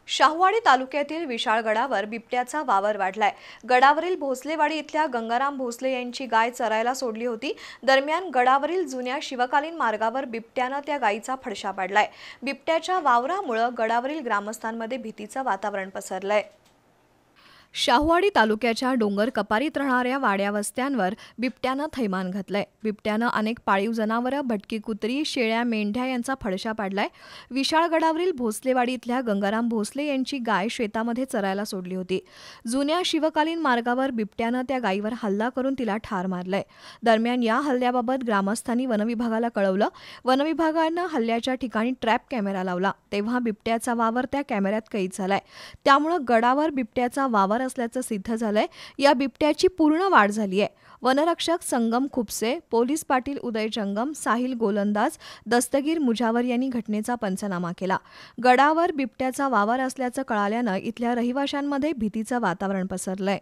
शाहूवाडी तालुक्यातील विशाळगडावर बिबट्याचा वावर वाढलाय। गडावरील भोसलेवाडी इथल्या गंगाराम भोसले यांची गाय चरायला सोडली होती। दरम्यान गडावरील जुन्या शिवकालीन मार्गावर बिबट्यानं त्या गायीचा फडशा पाडलाय। बिबट्याच्या वावरामुळे गडावरील ग्रामस्थांमध्ये भीतीचं वातावरण पसरलंय। शाहूवाडी तालुक्याच्या डोंगर कपारीत राहणाऱ्या वाड्या वस्त्यांवर बिबट्यानं थैमान घातलंय। बिबट्यानं अनेक पाळीव जनावरं, भटकी कुत्री, शेळ्या, मेंढ्या यांचा फडशा पाडलाय। विशाळगडावरील भोसलेवाडी इथल्या गंगाराम भोसले यांची गाय शेतामध्ये चरायला सोडली होती। जुन्या शिवकालीन मार्गावर बिबट्यानं त्या गायीवर हल्ला करून तिला ठार मारलंय। दरम्यान या हल्ल्याबाबत ग्रामस्थांनी वनविभागाला कळवलं। वनविभागानं हल्ल्याच्या ठिकाणी ट्रॅप कॅमेरा लावला, तेव्हा बिबट्याचा वावर त्या कॅमेऱ्यात कैद झालाय। त्यामुळे गडावर बिबट्याचा वावर असल्याचं सिद्ध झालंय। या बिबट्याची पूर्ण वाढ झाली आहे। वनरक्षक संगम खुपसे, पोलीस पाटील उदय जंगम, साहिल गोलंदाज, दस्तगीर मुजावर यांनी घटनेचा पंचनामा केला। गडावर बिबट्याचा वावर असल्याचं कळाल्यानं इथल्या रहिवाशांमध्ये भीतीचं वातावरण पसरलंय।